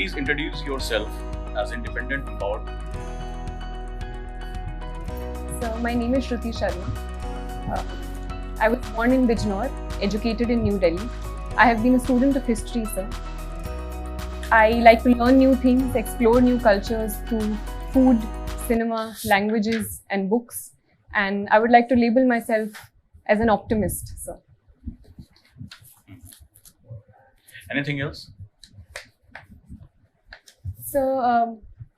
Please introduce yourself as independent about. So my name is Shruti Sharma. I was born in Bijnor, educated in New Delhi. I have been a student of history, sir. I like to learn new things, explore new cultures through food, cinema, languages and books. And I would like to label myself as an optimist, sir. Anything else? So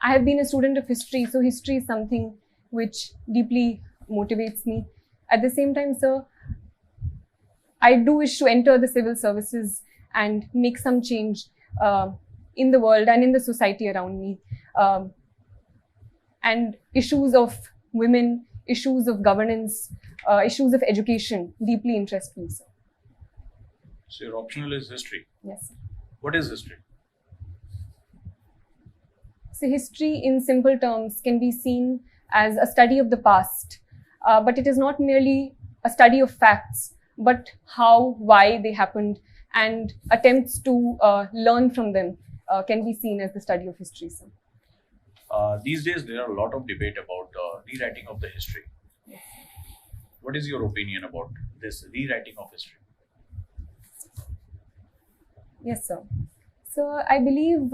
I have been a student of history, so history is something which deeply motivates me. At the same time, sir, I do wish to enter the civil services and make some change in the world and in the society around me. And issues of women, issues of governance, issues of education deeply interest me, sir. So your optional is history. Yes, sir. What is history? So history in simple terms can be seen as a study of the past, but it is not merely a study of facts, but how, why they happened, and attempts to learn from them can be seen as the study of history, sir. These days there are a lot of debate about rewriting of the history. Yes. What is your opinion about this rewriting of history? Yes, sir. So I believe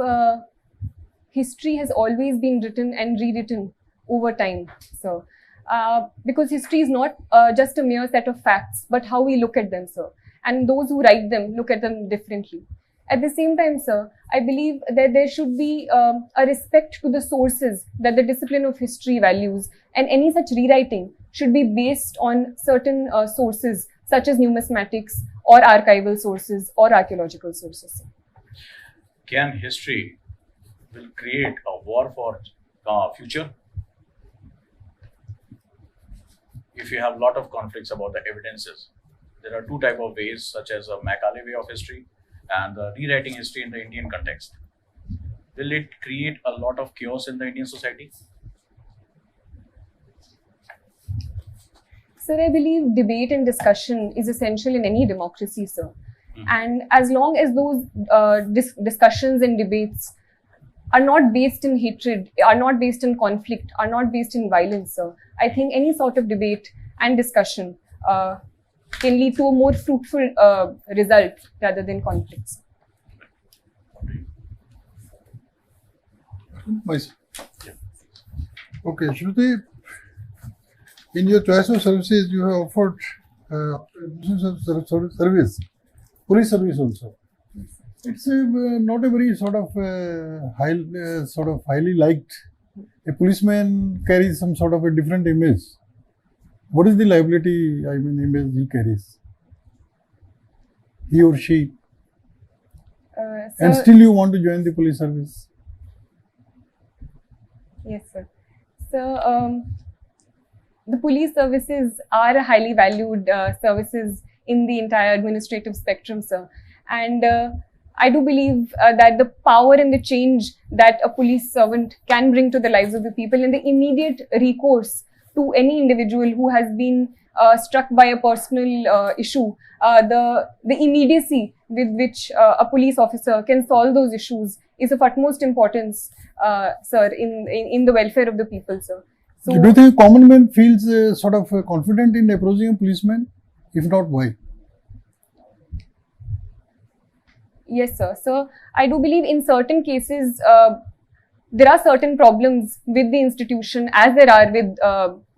history has always been written and rewritten over time. So because history is not just a mere set of facts, but how we look at them, sir. And those who write them look at them differently. At the same time, sir, I believe that there should be a respect to the sources that the discipline of history values, and any such rewriting should be based on certain sources such as numismatics or archival sources or archaeological sources. Can history will create a war for future? If you have a lot of conflicts about the evidences, there are two types of ways, such as a Macaulay way of history and the rewriting history in the Indian context. Will it create a lot of chaos in the Indian society? Sir, I believe debate and discussion is essential in any democracy, sir. And as long as those discussions and debates are not based in hatred, are not based in conflict, are not based in violence, sir, I think any sort of debate and discussion can lead to a more fruitful result rather than conflicts. Okay, Shruti, in your choice of services, you have offered service, police service also. It's not a very sort of highly liked. A policeman carries some sort of a different image. What is the liability, image he carries? He or she. And still you want to join the police service? Yes, sir. So, the police services are highly valued services in the entire administrative spectrum, sir. And I do believe that the power and the change that a police servant can bring to the lives of the people, and the immediate recourse to any individual who has been struck by a personal issue, the immediacy with which a police officer can solve those issues is of utmost importance, sir, in the welfare of the people, sir. So, do you think common man feels sort of confident in approaching a policeman? If not, why? Yes, sir. So I do believe in certain cases, there are certain problems with the institution, as there are with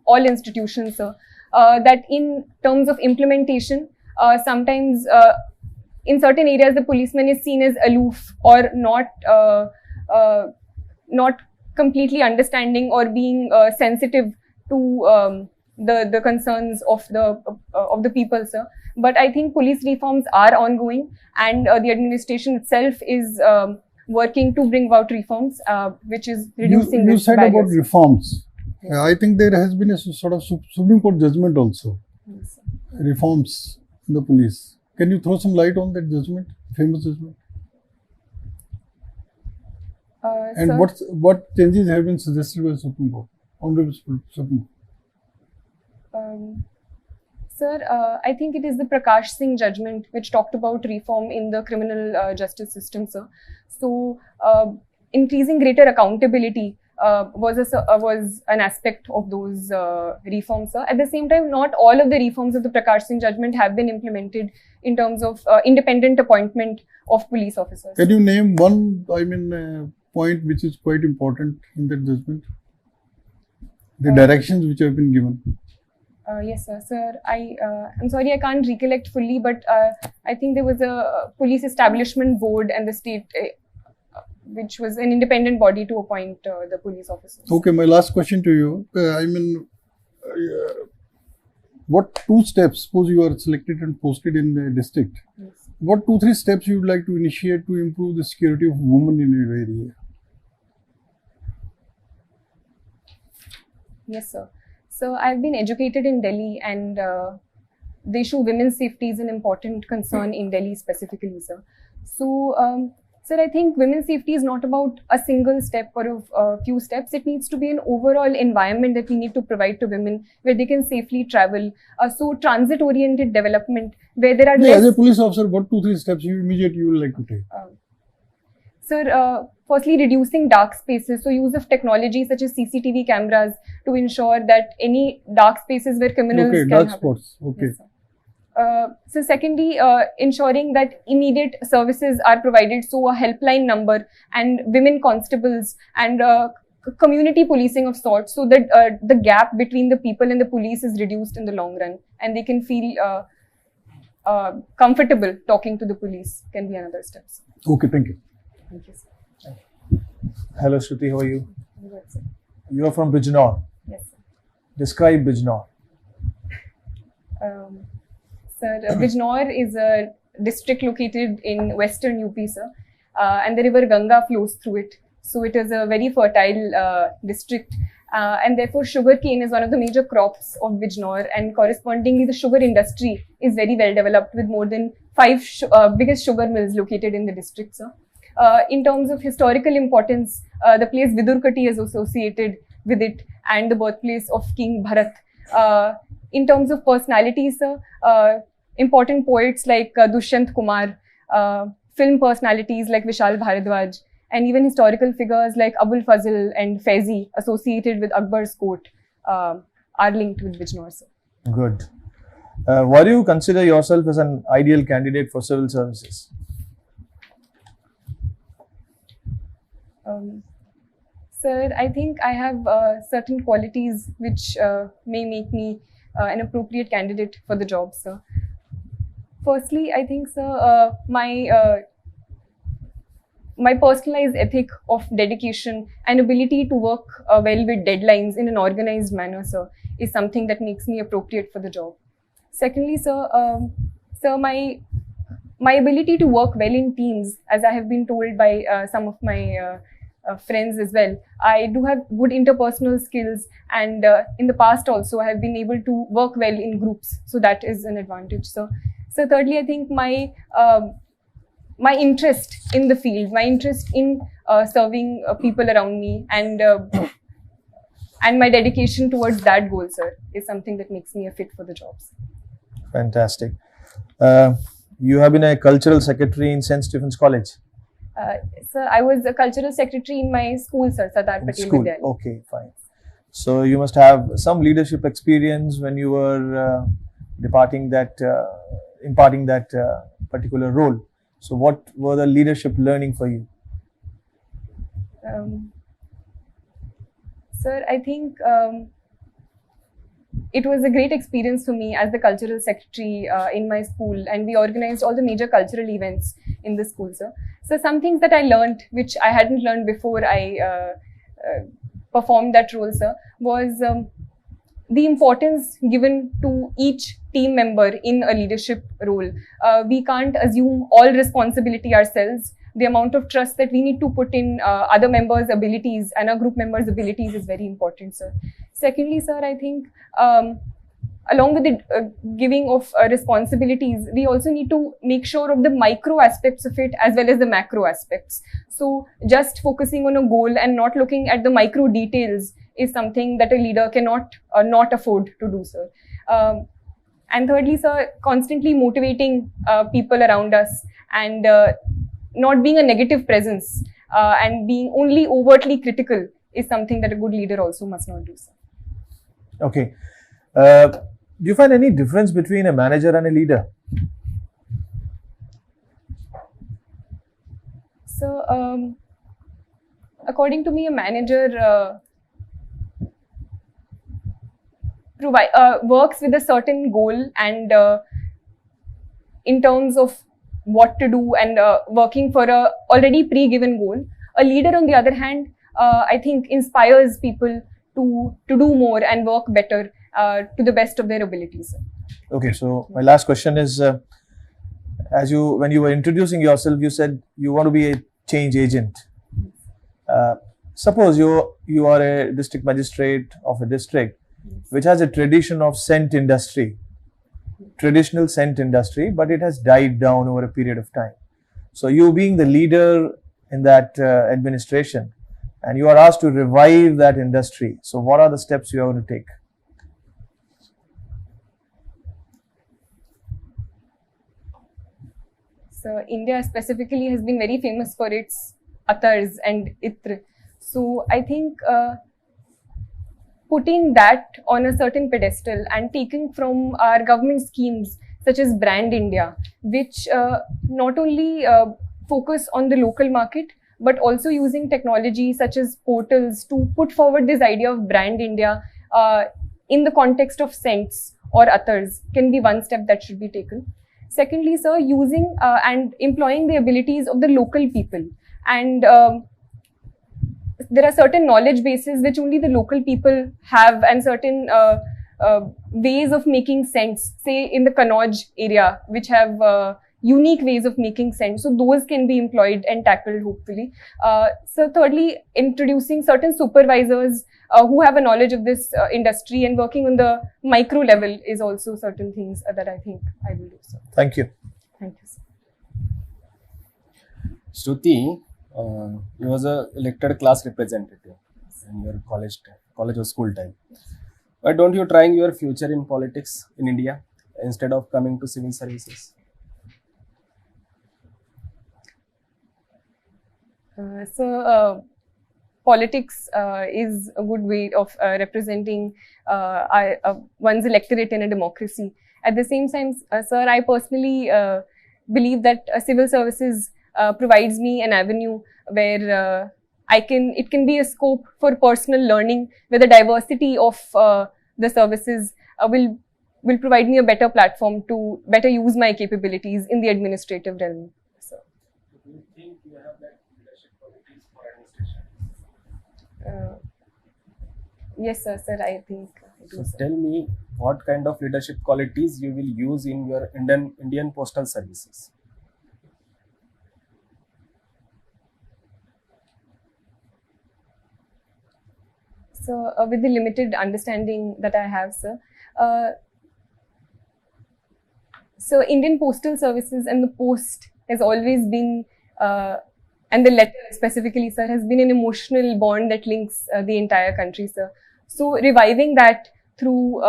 all institutions, sir, that in terms of implementation, sometimes in certain areas, the policeman is seen as aloof or not completely understanding or being sensitive to the concerns of the people, sir. But I think police reforms are ongoing, and the administration itself is working to bring about reforms, which is reducing. You said barriers. About reforms. Yes. I think there has been a sort of Supreme Court judgment also. Yes, reforms in the police. Can you throw some light on that judgment, famous judgment? And sir, what changes have been suggested by Supreme Court, Honorable Supreme Court? Sir, I think it is the Prakash Singh judgment which talked about reform in the criminal justice system, sir. So, increasing greater accountability was an aspect of those reforms, sir. At the same time, not all of the reforms of the Prakash Singh judgment have been implemented in terms of independent appointment of police officers. Can you name one, point which is quite important in that judgment? The directions which have been given. Yes, sir. Sir, I'm sorry, I can't recollect fully, but I think there was a police establishment board and the state, which was an independent body to appoint the police officers. Okay, my last question to you. What 2 steps, suppose you are selected and posted in the district, Yes. what 2-3 steps you would like to initiate to improve the security of women in your area? Yes, sir. So I've been educated in Delhi, and the issue of women's safety is an important concern in Delhi specifically, sir. So, sir, I think women's safety is not about a single step or a few steps. It needs to be an overall environment that we need to provide to women where they can safely travel. So transit-oriented development where there are Yeah, less... as a police officer, what 2-3 steps you would like to take? Sir, firstly, reducing dark spaces. So use of technology such as CCTV cameras to ensure that any dark spaces where criminals Okay, can dark happen. spots. Okay. Yes, sir. So secondly, ensuring that immediate services are provided, so a helpline number and women constables and community policing of sorts, so that the gap between the people and the police is reduced in the long run, and they can feel comfortable talking to the police can be another step. Okay, thank you. Thank you, sir. Hello Shruti, how are you? Good, sir. You are from Bijnor. Yes, sir. Describe Bijnor. Sir, Bijnor is a district located in western UP, sir, and the river Ganga flows through it. So it is a very fertile district, and therefore sugarcane is one of the major crops of Bijnor, and correspondingly the sugar industry is very well developed with more than 5 biggest sugar mills located in the district, sir. In terms of historical importance, the place Vidurkati is associated with it, and the birthplace of King Bharat. In terms of personalities, sir, important poets like Dushyant Kumar, film personalities like Vishal Bharadwaj, and even historical figures like Abul Fazl and Faizi associated with Akbar's court are linked with Bijnor, sir. Good. Why do you consider yourself as an ideal candidate for civil services? Sir, I think I have certain qualities which may make me an appropriate candidate for the job, sir. Firstly, I think, sir, my personalized ethic of dedication and ability to work well with deadlines in an organized manner, sir, is something that makes me appropriate for the job. Secondly, sir, my ability to work well in teams, as I have been told by some of my friends as well. I do have good interpersonal skills, and in the past also I have been able to work well in groups. So that is an advantage, sir. So thirdly, I think my interest in the field, my interest in serving people around me, and my dedication towards that goal, sir, is something that makes me a fit for the jobs. Fantastic. You have been a cultural secretary in St. Stephen's College. Sir, I was a cultural secretary in my school, sir, Sardar Patel School. Vidyalaya. Okay, fine. So you must have some leadership experience when you were imparting that particular role. So what were the leadership learning for you? Sir, I think it was a great experience for me as the cultural secretary in my school, and we organized all the major cultural events in the school, sir. So some things that I learned, which I hadn't learned before I performed that role, sir, was the importance given to each team member in a leadership role. We can't assume all responsibility ourselves. The amount of trust that we need to put in other members' abilities and our group members' abilities is very important, sir. Secondly, sir, I think along with the giving of responsibilities, we also need to make sure of the micro aspects of it as well as the macro aspects. So just focusing on a goal and not looking at the micro details is something that a leader cannot not afford to do, sir. And thirdly, sir, constantly motivating people around us and not being a negative presence and being only overtly critical is something that a good leader also must not do, sir. Okay. Do you find any difference between a manager and a leader? So, according to me, a manager works with a certain goal and in terms of what to do and working for a already pre-given goal. A leader, on the other hand, I think inspires people to do more and work better to the best of their abilities. Okay, so my last question is, when you were introducing yourself, you said you want to be a change agent. Suppose you are a district magistrate of a district which has a tradition of traditional scent industry, but it has died down over a period of time. So you being the leader in that administration, and you are asked to revive that industry. So what are the steps you are going to take? So India specifically has been very famous for its attars and itr. So I think putting that on a certain pedestal and taking from our government schemes such as Brand India, which not only focus on the local market, but also using technology such as portals to put forward this idea of Brand India in the context of scents or attars can be one step that should be taken. Secondly, sir, using and employing the abilities of the local people. And there are certain knowledge bases which only the local people have and certain ways of making scents, say in the Kannauj area, which have unique ways of making scents. So those can be employed and tackled hopefully. So thirdly, introducing certain supervisors who have a knowledge of this industry and working on the micro level is also certain things that I think I will do. So. Thank you. Thank you, sir. Shruti, you was a elected class representative in your college or school time. Why don't you try your future in politics in India instead of coming to civil services? Politics is a good way of representing one's electorate in a democracy. At the same time, sir, I personally believe that civil services provides me an avenue where it can be a scope for personal learning, where the diversity of the services will provide me a better platform to better use my capabilities in the administrative realm. So. Do you think you have that leadership qualities for administration? Yes, sir, I think I do. So tell me what kind of leadership qualities you will use in your Indian postal services. So with the limited understanding that I have, sir, so Indian Postal Services and the post has always been, and the letter specifically, sir, has been an emotional bond that links the entire country, sir. So reviving that through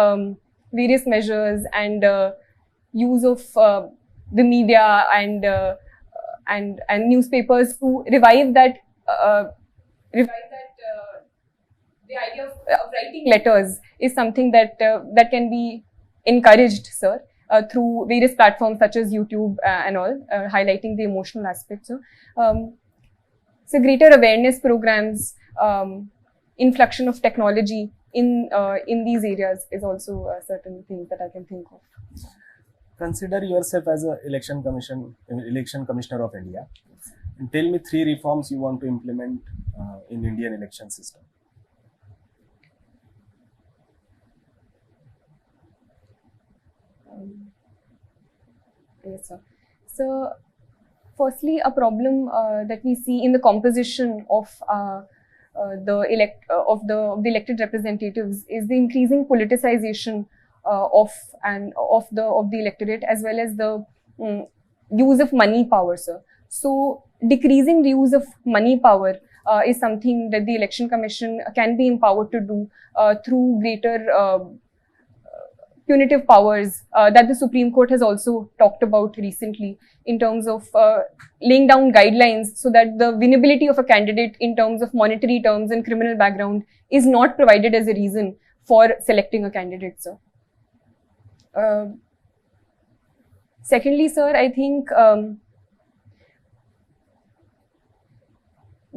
various measures and use of the media and newspapers to revive that the idea of writing letters is something that that can be encouraged, sir, through various platforms such as YouTube and all, highlighting the emotional aspects. So greater awareness programs, inflection of technology in these areas is also certain things that I can think of. Consider yourself as an election commissioner of India, and tell me 3 reforms you want to implement in Indian election system. Yes, sir. So, firstly, a problem that we see in the composition of the elected representatives is the increasing politicization of the electorate, as well as the use of money power, sir. So, decreasing the use of money power is something that the Election Commission can be empowered to do through greater punitive powers that the Supreme Court has also talked about recently in terms of laying down guidelines so that the winnability of a candidate in terms of monetary terms and criminal background is not provided as a reason for selecting a candidate, sir. Secondly, sir, I think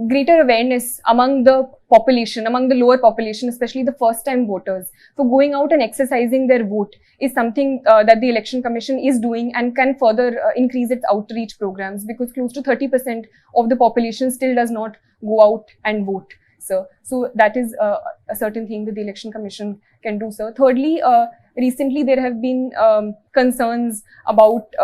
greater awareness among the population, among the lower population, especially the first-time voters, for going out and exercising their vote is something that the Election Commission is doing and can further increase its outreach programs, because close to 30% of the population still does not go out and vote, sir. So that is a certain thing that the Election Commission can do, sir. Thirdly, recently there have been concerns about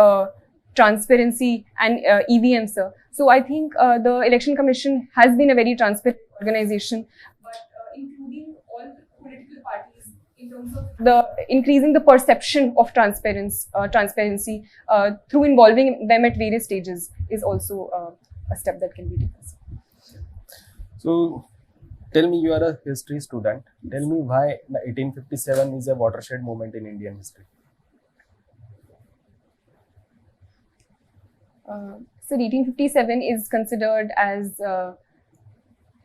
transparency and EVM, sir. So I think the Election Commission has been a very transparent organization, but including all the political parties in terms of increasing the perception of transparency through involving them at various stages is also a step that can be taken. So, tell me, you are a history student. Tell me why 1857 is a watershed moment in Indian history. So 1857 is considered as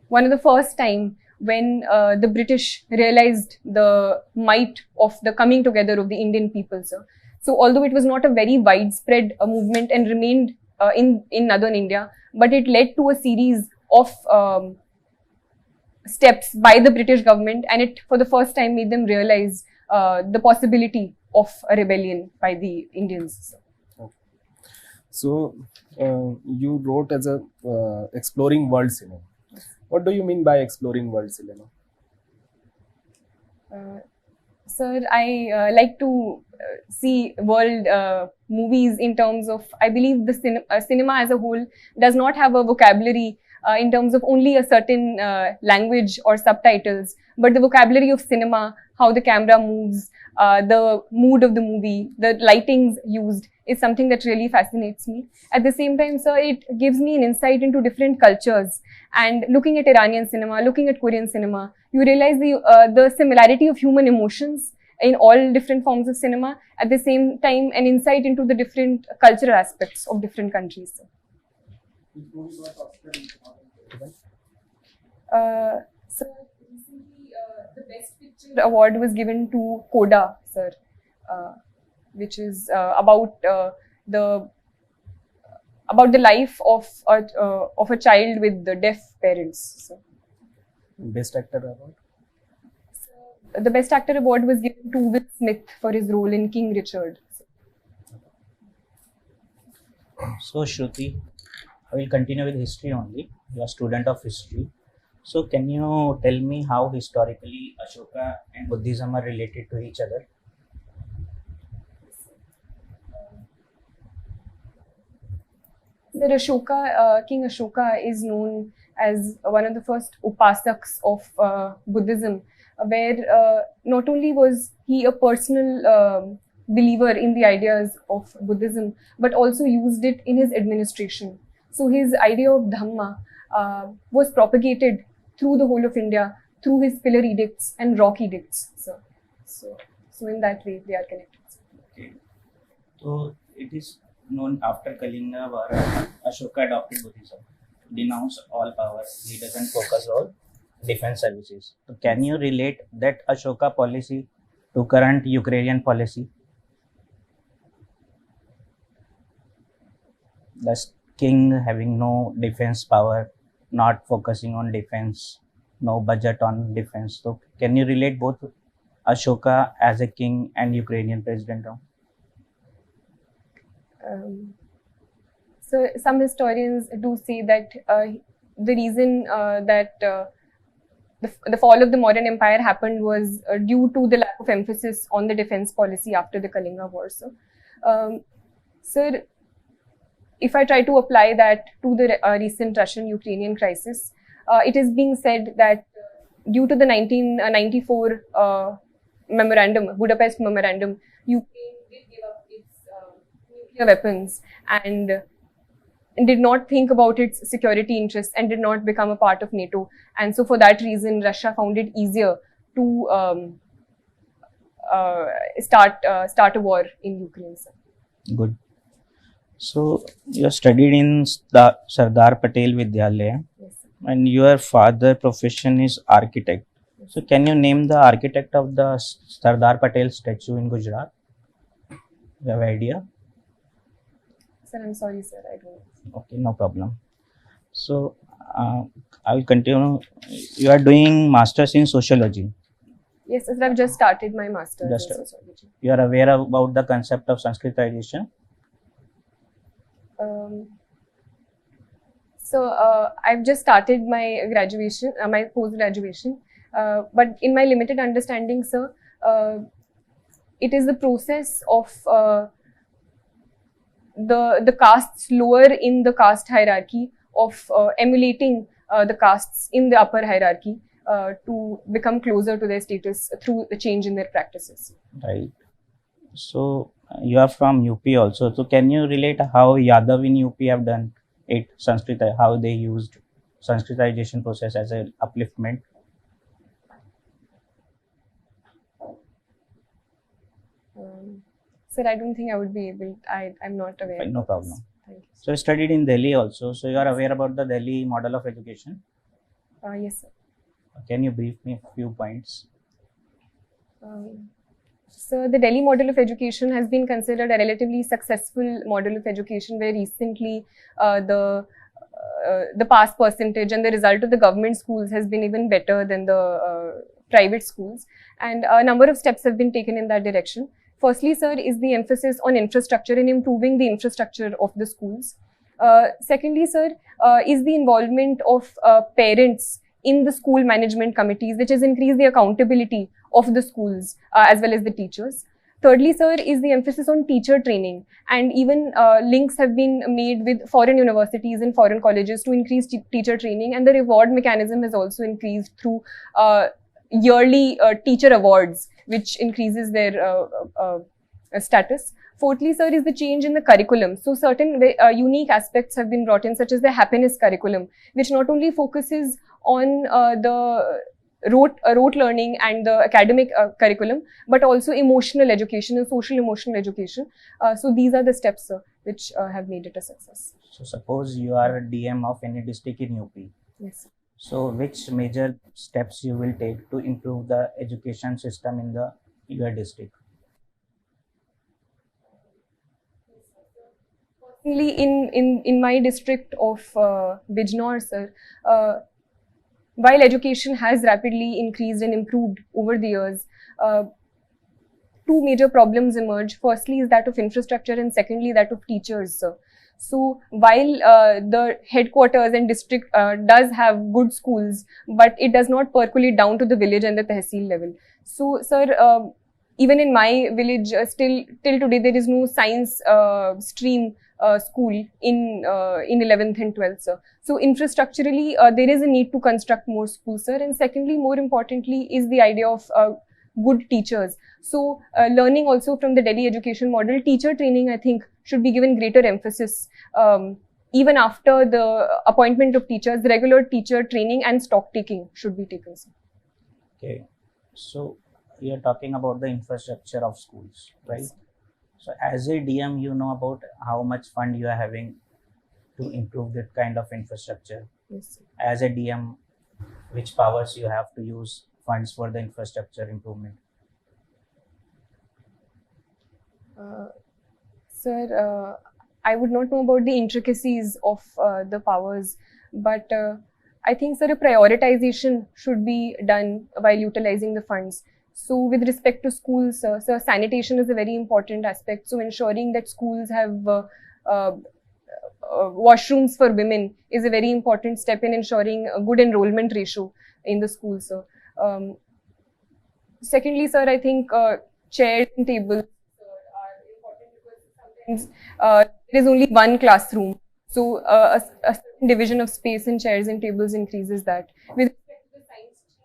one of the first time when the British realized the might of the coming together of the Indian people, sir. So although it was not a very widespread movement and remained in northern India, but it led to a series of steps by the British government, and it for the first time made them realize the possibility of a rebellion by the Indians, sir. So, you wrote as a exploring world cinema. What do you mean by exploring world cinema? Sir, I like to see world movies in terms of, I believe the cinema as a whole does not have a vocabulary in terms of only a certain language or subtitles, but the vocabulary of cinema, how the camera moves, the mood of the movie, the lightings used is something that really fascinates me. At the same time, sir, it gives me an insight into different cultures. And looking at Iranian cinema, looking at Korean cinema, you realize the similarity of human emotions in all different forms of cinema. At the same time, an insight into the different cultural aspects of different countries, sir. Sir, recently the Best Picture award was given to Coda, sir, which is about the life of a child with the deaf parents. So. Best Actor award? So, the Best Actor award was given to Will Smith for his role in King Richard. So Shruti, I will continue with history only. You are a student of history. So can you tell me how historically Ashoka and Buddhism are related to each other? Sir, Ashoka, King Ashoka is known as one of the first upasaks of Buddhism, where not only was he a personal believer in the ideas of Buddhism, but also used it in his administration. So his idea of Dhamma was propagated through the whole of India through his pillar edicts and rock edicts. So in that way they are connected. Okay. So it is known after Kalinga War, Ashoka adopted Buddhism, denounced all power, he doesn't focus on defense services. So can you relate that Ashoka policy to current Ukrainian policy? The king having no defense power, not focusing on defense, no budget on defense. So can you relate both Ashoka as a king and Ukrainian president now? So some historians do say that the reason that the fall of the modern empire happened was due to the lack of emphasis on the defense policy after the Kalinga War. So, sir, if I try to apply that to the recent Russian-Ukrainian crisis, it is being said that due to the 1994 memorandum, Budapest memorandum, Ukraine did give up its nuclear weapons and did not think about its security interests and did not become a part of NATO. And so for that reason, Russia found it easier to start a war in Ukraine, sir. Good. So you studied in Sardar Patel Vidyalaya, Yes, sir. and your father profession is architect. So can you name the architect of the Sardar Patel statue in Gujarat? You have idea? Sir, I'm sorry, sir. I don't. Okay, no problem. So I will continue. You are doing masters in sociology. Yes, sir. I've just started my master's Just- in sociology. You are aware about the concept of Sanskritization. I've just started my graduation, my post-graduation. But in my limited understanding, sir, it is the process of the castes lower in the caste hierarchy of emulating the castes in the upper hierarchy to become closer to their status through the change in their practices. Right. So you are from UP also. So can you relate how Yadav in UP have done it, Sanskrit, how they used Sanskritization process as an upliftment? Sir, I don't think I would be able. I'm not aware. Fine, no of problem. this. Thank you. So you studied in Delhi also. So you are aware about the Delhi model of education. Yes, sir. Can you brief me a few points? So the Delhi model of education has been considered a relatively successful model of education, where recently the pass percentage and the result of the government schools has been even better than the private schools, and a number of steps have been taken in that direction. Firstly, sir, is the emphasis on infrastructure and improving the infrastructure of the schools. Secondly, sir, is the involvement of parents in the school management committees, which has increased the accountability of the schools as well as the teachers. Thirdly, sir, is the emphasis on teacher training, and even links have been made with foreign universities and foreign colleges to increase teacher training, and the reward mechanism has also increased through yearly teacher awards, which increases their status. Fourthly, sir, is the change in the curriculum. So certain unique aspects have been brought in, such as the happiness curriculum, which not only focuses on the rote learning and the academic curriculum, but also emotional education and social emotional education. So these are the steps, sir, which have made it a success. So suppose you are a DM of any district in UP. Yes, sir. So which major steps you will take to improve the education system in your district? Personally, in my district of Bijnor, sir, while education has rapidly increased and improved over the years, two major problems emerge. Firstly is that of infrastructure, and secondly that of teachers, sir. So while the headquarters and district does have good schools, but it does not percolate down to the village and the tehsil level. So, sir, even in my village, till today there is no science stream school in 11th and 12th, sir. So infrastructurally, there is a need to construct more schools, sir. And secondly, more importantly, is the idea of good teachers. So learning also from the Delhi education model, teacher training, I think, should be given greater emphasis. Even after the appointment of teachers, regular teacher training and stock taking should be taken, sir. Okay. So you are talking about the infrastructure of schools, right? Yes. So as a DM, you know about how much fund you are having to improve that kind of infrastructure. Yes, sir. As a DM, which powers you have to use funds for the infrastructure improvement? Sir, I would not know about the intricacies of the powers, but I think, sir, a prioritization should be done while utilizing the funds. So with respect to schools, sir, sanitation is a very important aspect. So ensuring that schools have washrooms for women is a very important step in ensuring a good enrollment ratio in the schools, sir. Secondly, sir, I think chairs and tables are important, because sometimes there is only one classroom. So a certain division of space in chairs and tables increases that. With respect to the science team,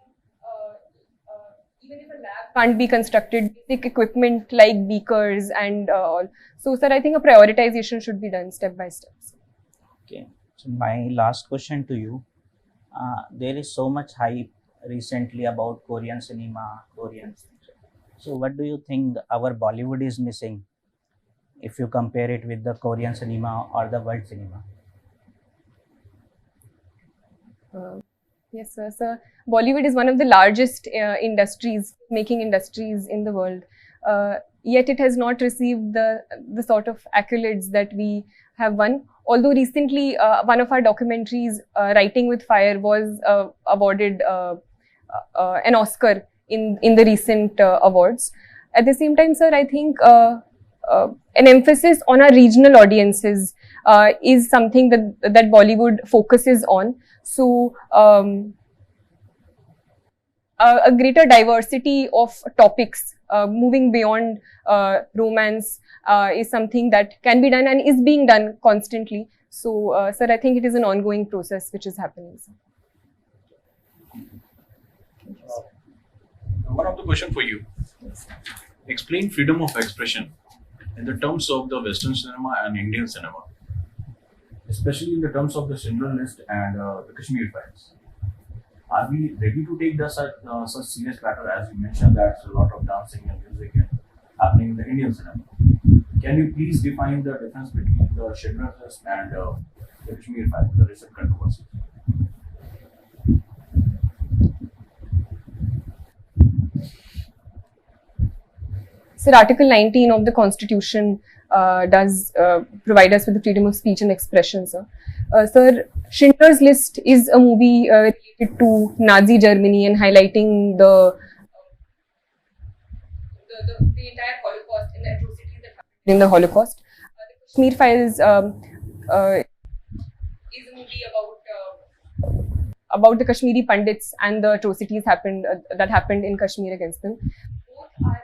even if a lab can't be constructed, basic equipment like beakers and all. So, sir, I think a prioritization should be done step by step. Okay. So my last question to you, there is so much hype recently about Korean cinema, Korean. So what do you think our Bollywood is missing if you compare it with the Korean cinema or the world cinema? Yes, sir. So Bollywood is one of the largest making industries in the world. Yet it has not received the sort of accolades that we have won. Although recently, one of our documentaries, Writing with Fire, was awarded an Oscar in the recent awards. At the same time, sir, I think an emphasis on our regional audiences is something that Bollywood focuses on. So, a greater diversity of topics, moving beyond romance, is something that can be done and is being done constantly. So, sir, I think it is an ongoing process which is happening. Sir. One of the question for you. Explain freedom of expression in the terms of the Western cinema and Indian cinema, especially in the terms of the Schindler List and the Kashmir Files. Are we ready to take such serious matter, as you mentioned that a lot of dancing and music happening in the Indian cinema? Can you please define the difference between the Schindler List and the Kashmir Files, the recent controversy? Sir, Article 19 of the Constitution does provide us with the freedom of speech and expression, sir. Sir, Schindler's List is a movie related to Nazi Germany and highlighting the entire Holocaust and the atrocities that happened during the Holocaust. The Kashmir Files is a movie about the Kashmiri Pandits and the atrocities that happened in Kashmir against them. Both are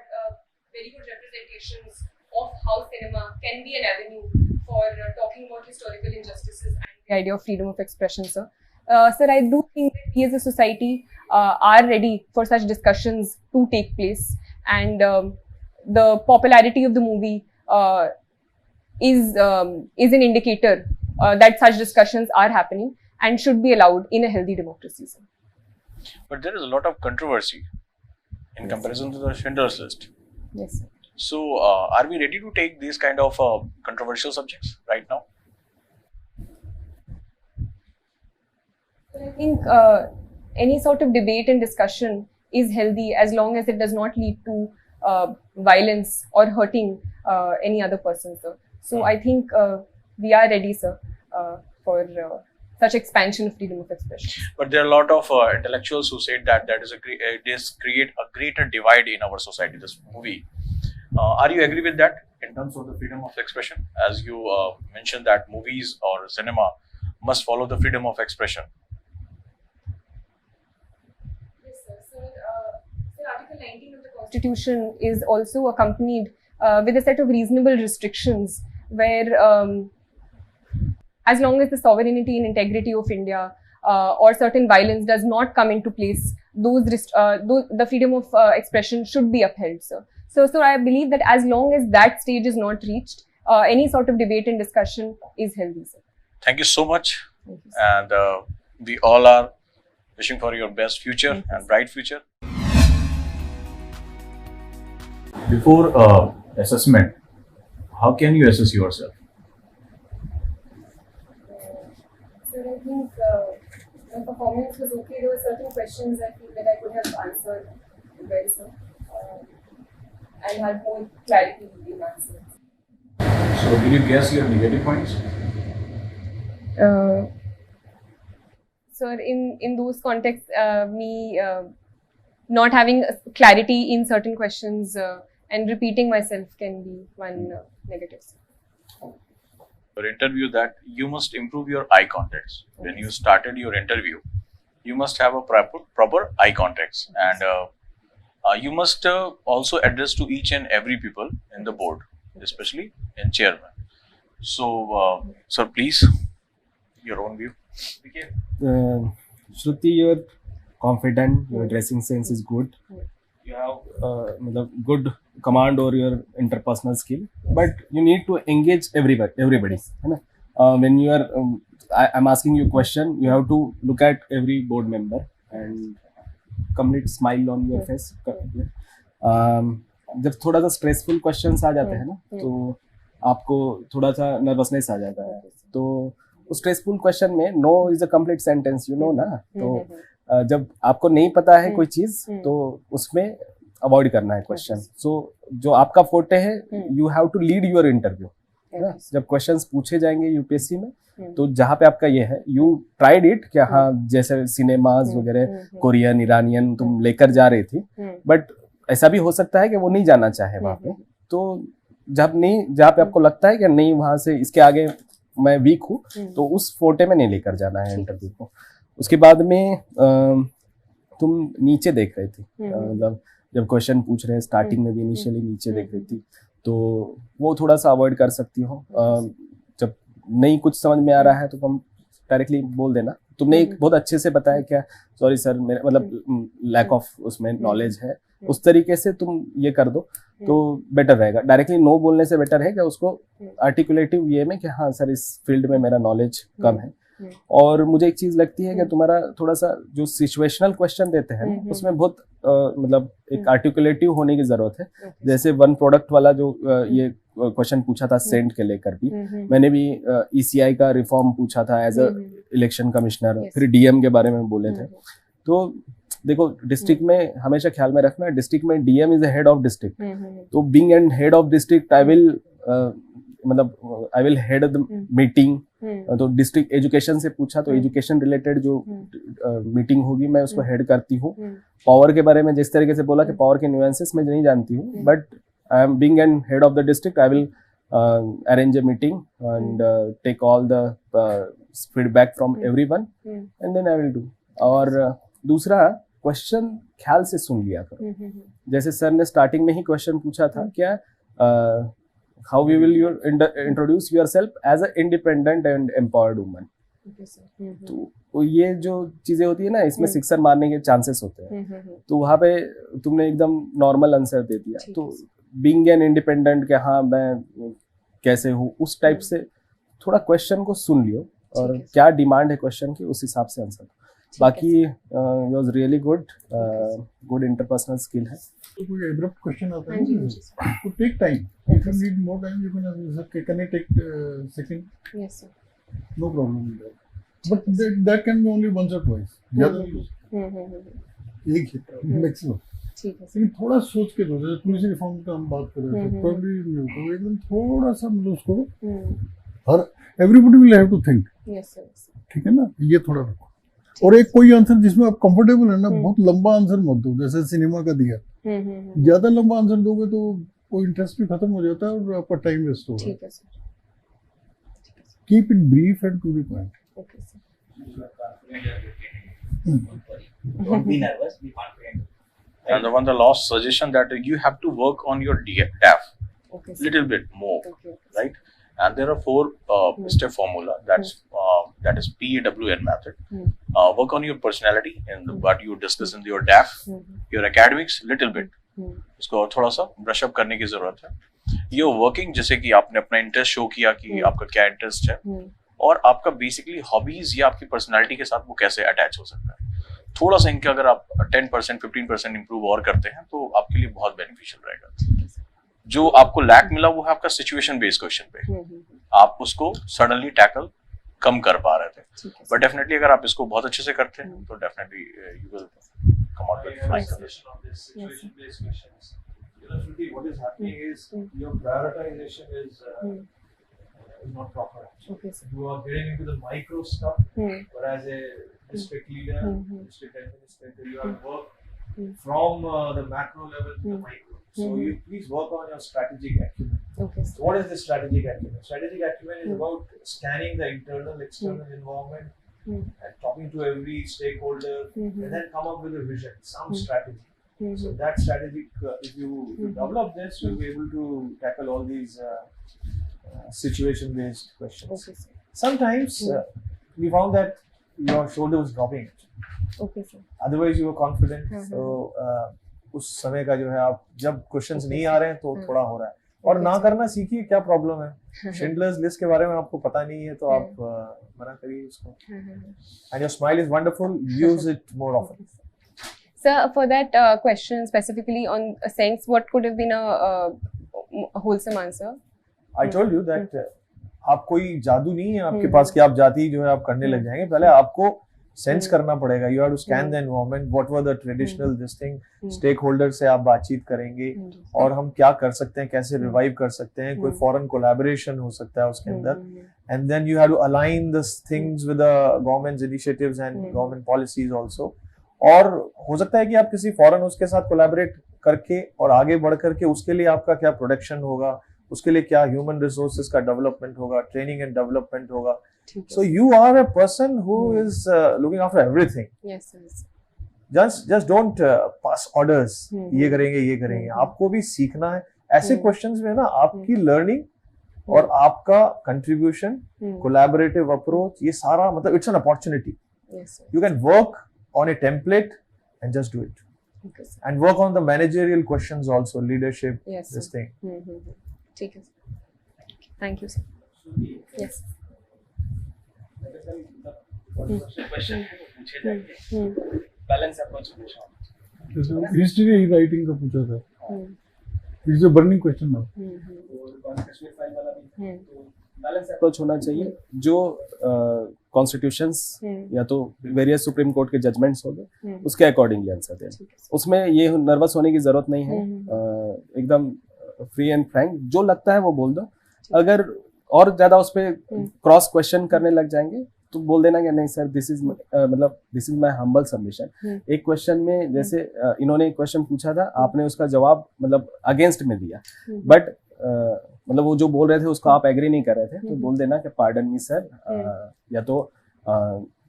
very good representations of how cinema can be an avenue for talking about historical injustices and the idea of freedom of expression, sir. Sir, I do think that we as a society are ready for such discussions to take place, and the popularity of the movie is an indicator that such discussions are happening and should be allowed in a healthy democracy, sir. But there is a lot of controversy in comparison to the Schindler's List. Yes, sir. So, are we ready to take these kind of controversial subjects right now? I think any sort of debate and discussion is healthy as long as it does not lead to violence or hurting any other person, sir. So I think we are ready, sir, for such expansion of freedom of expression. But there are a lot of intellectuals who said that this create a greater divide in our society, this movie. Are you agree with that in terms of the freedom of expression? As you mentioned that movies or cinema must follow the freedom of expression. Yes, sir. So, Article 19 of the Constitution is also accompanied with a set of reasonable restrictions where as long as the sovereignty and integrity of India or certain violence does not come into place, the freedom of expression should be upheld, sir. So I believe that as long as that stage is not reached, any sort of debate and discussion is healthy, sir. Thank you so much. Thank you, And we all are wishing for your best future and bright future. Before assessment, how can you assess yourself? Sir, I think my performance was okay. There were certain questions I feel that I could have answered well, sir. And had more clarity in answers. So, did you guess your negative points? Sir, in those contexts, me not having clarity in certain questions and repeating myself can be one negative. Your interview that you must improve your eye contacts. When you started your interview, you must have a proper eye contacts, and you must also address to each and every people in the board, especially in chairman. So, sir, please, your own view. Shruti, you're confident, your dressing sense is good, you have good command over your interpersonal skill, but you need to engage everybody. When you are, I'm asking you a question, you have to look at every board member and complete smile on your face. जब थोड़ा सा stressful questions आ जाते हैं ना, तो आपको थोड़ा सा नर्वसनेस आ जाता है। तो उस स्ट्रेसफुल क्वेश्चन में no is a complete sentence, you know ना। तो जब आपको नहीं पता है कोई चीज, तो उसमें अवॉइड करना है क्वेश्चन। सो जो आपका फोटे है, you have to lead your interview. जब क्वेश्चंस पूछे जाएंगे यूपीएससी में, तो जहाँ पे आपका ये है, यू ट्राइड इट क्या, हाँ जैसे सिनेमाज वगैरह कोरियन इरानियन तुम लेकर जा रही थी, बट ऐसा भी हो सकता है कि वो नहीं जाना चाहे वहाँ पे। तो जहाँ पे आपको लगता है कि नहीं वहां से इसके आगे मैं वीक हूँ, तो उस फोटे में नहीं लेकर जाना है इंटरव्यू को। उसके बाद में तुम नीचे देख रही थी, मतलब जब क्वेश्चन पूछ रहे हैं स्टार्टिंग में भी इनिशियली नीचे देख रही थी, तो वो थोड़ा सा अवॉइड कर सकती हो। जब नहीं कुछ समझ में आ रहा है तो तुम डायरेक्टली बोल देना। तुमने एक बहुत अच्छे से बताया क्या, सॉरी सर मेरा मतलब लैक ऑफ उसमें नॉलेज है, उस तरीके से तुम ये कर दो तो बेटर रहेगा। डायरेक्टली नो बोलने से बेटर है कि उसको आर्टिकुलेटिव ये में कि हाँ सर इस फील्ड में मेरा नॉलेज कम है। और मुझे एक चीज लगती है कि तुम्हारा थोड़ा सा जो सिचुएशनल क्वेश्चन देते हैं उसमें बहुत मतलब एक आर्टिकुलेटिव होने की जरूरत है। जैसे वन प्रोडक्ट वाला जो ये क्वेश्चन पूछा था सेंट के लेकर भी, मैंने भी ईसीआई का रिफॉर्म पूछा था एज अ इलेक्शन कमिश्नर, फिर डीएम के बारे में बोले थे। तो देखो डिस्ट्रिक्ट में हमेशा ख्याल में रखना, डिस्ट्रिक्ट में DM is head of district. तो being and head of district I will head the meeting. तो डिस्ट्रिक्ट एजुकेशन से पूछा तो एजुकेशन रिलेटेड जो मीटिंग होगी मैं उसको हेड करती हूँ। पावर के बारे में जिस तरीके से बोला कि पावर के न्यूएंसेस मैं नहीं जानती हूँ, but I am being and head of the district I will arrange a meeting and take all the feedback from everyone and then I will do। और दूसरा क्वेश्चन ख्याल से सुन लिया करो। जैसे सर ने स्टार्टिंग में ही क्वेश्चन पूछा था क्या, how we will introduce yourself as a independent and empowered woman. तो ये जो चीजें होती है ना, इसमें सिक्सर मारने के चांसेस होते हैं। तो वहां पे तुमने एकदम नॉर्मल आंसर दे दिया। तो बीइंग एन इंडिपेंडेंट के हाँ मैं कैसे हूँ, उस टाइप से थोड़ा क्वेश्चन को सुन लियो और क्या डिमांड है क्वेश्चन की उस हिसाब से आंसर। बाकी was really good interpersonal skill है। तो कोई एब्रप्ट क्वेश्चन आता है तो take time, if you need more time you can take second, yes sir, no problem but that can be only once or twice, ज्यादा एक ही maximum. ठीक है, लेकिन थोड़ा सोच के दो। जैसे पुलिस रिफॉर्म का हम बात कर रहे थे, प्रॉब्ली तो एकदम थोड़ा सा मतलब उसको हर everybody will have to think, yes sir, ठीक है ना, ये थोड़ा रखो। और एक कोई आंसर जिसमें आप कंफर्टेबल है ना, बहुत लंबा आंसर मत दो, जैसे सिनेमा का दिया। ज्यादा लंबा आंसर दोगे तो वो इंटरेस्ट भी खत्म हो जाता है और आपका टाइम वेस्ट होगा। ठीक है sir, keep it brief and to the point. Okay sir, don't be nervous, be confident। And the last suggestion that you have to work on your DAF little bit more, right? And there are 4 step formula that is PAWN method. Work on your personality and what you discuss in your DAF, your academics little bit, इसको थोड़ा सा brush up करने की जरूरत है। ये working जैसे कि आपने अपना इंटरेस्ट शो किया कि आपका क्या इंटरेस्ट है और आपका बेसिकली हॉबीज या आपकी पर्सनालिटी के साथ वो कैसे अटैच हो सकता है। थोड़ा सा इनके अगर आप 10% 15% इंप्रूव और करते हैं तो आपके लिए बहुत बेनिफिशियल रहेगा। जो आपको लैक मिला वो है आपका सिचुएशन बेस्ड क्वेश्चन पे, आप उसको सडनली टैकल कम कर पा रहे थे, बट डेफिनेटली अगर आप इसको बहुत अच्छे से करते हैं तो definitely you will come out with flying colours. What is happening is your prioritization is not proper. Okay, sir. You are getting into the micro stuff, whereas a district leader, district administrator, you are work from the macro level to the micro. So you please work on your strategic acumen. Okay. So what is the strategic acumen? Strategic acumen is about scanning the internal, external environment and talking to every stakeholder, and then come up with a vision, some strategy. So that strategic, if you develop this, you'll be able to tackle all these situation-based questions. Okay, sir. Sometimes we found that your shoulder was dropping. Okay, sir. Otherwise, you were confident. So उस समय का जो है आप जब questions नहीं आ रहे हैं तो थोड़ा हो रहा है, और ना करना सीखिए। क्या प्रॉब्लम है, शिंडलर्स लिस्ट के बारे में आपको पता नहीं है तो आप मना करिए उसको। And your smile is wonderful, use it more often. Sir, for that question specifically on sense, what could have been a wholesome answer? I told you that आप कोई जादू नहीं है आपके हम्म, पास कि आप जाती ही जो है आप करने लग जाएंगे, पहले आपको सेंस हम्म, करना पड़ेगा. You have to scan hmm, the environment, whatever the traditional this thing, hmm, stakeholder से आप बातचीत करेंगे हम्म, और हम क्या कर सकते हैं, कैसे हम्म, रिवाइव कर सकते हैं, कोई हम्म, फॉरेन कोलैबोरेशन हो सकता है उसके हम्म, अंदर. हम्म, And then you have to align these things with the government's initiatives and hmm, government policies also. और हो सकता है कि आप किसी फॉरेन उसके साथ कोलैबोरेट करके और आगे बढ़ करके उसके लिए आपका क्या प्रोडक्शन होगा, उसके लिए क्या ह्यूमन रिसोर्सेज का डेवलपमेंट होगा, ट्रेनिंग एंड डेवलपमेंट होगा. ठीक है. So you are a person who is looking after everything. Yes, yes. Just don't pass orders. ये करेंगे ये करेंगे. हम्म, आपको भी सीखना है. ऐसे हम्म, क्वेश्चंस में ना आपकी लर्निंग और आपका कंट्रीब्यूशन, कोलैबोरेटिव अप्रोच, ये सारा मतलब it's an opportunity. Yes, sir. You can work on a template and just do it. Okay, sir. And work on the managerial questions also, leadership, Yes, this sir. thing. ठीक है. Thank you, sir. Yes. Question पूछे जाएंगे. Balance approach हमेशा history writing का पूछा था. It's a burning question now. Kashmir file वाला भी. बैलेंस अप्रोच होना चाहिए. जो कॉन्स्टिट्यूशंस या तो वेरियस सुप्रीम कोर्ट के जजमेंट्स हो गए उसके अकॉर्डिंगली आंसर दें. उसमें ये नर्वस होने की जरूरत नहीं है. एकदम फ्री एंड फ्रैंक जो लगता है वो बोल दो. अगर और ज्यादा उस पर क्रॉस क्वेश्चन करने लग जाएंगे तो बोल देना कि नहीं सर दिस इज मतलब this is my humble submission. एक क्वेश्चन में जैसे इन्होंने एक क्वेश्चन पूछा था, आपने उसका जवाब मतलब अगेंस्ट में दिया, बट मतलब वो जो बोल रहे थे उसको आप एग्री नहीं कर रहे थे, तो बोल देना कि पार्डन मी सर, या तो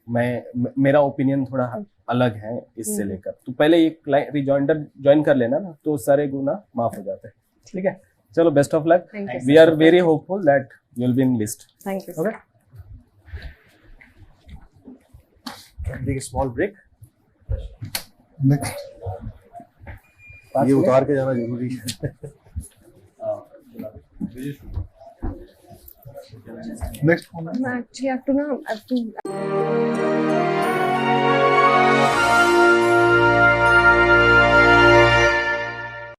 मेरा ओपिनियन थोड़ा अलग है इससे लेकर. तो पहले एक रिजॉइंडर ज्वाइन कर लेना ना, तो सारे गुना माफ हो जाते हैं. ठीक है, चलो best of luck. Thank you, we are very hopeful that you will be in list. Thank you, sir. Okay. Take a small break. Next ये उतार के जाना जरूरी है. नेक्स्ट कौन है? I actually have to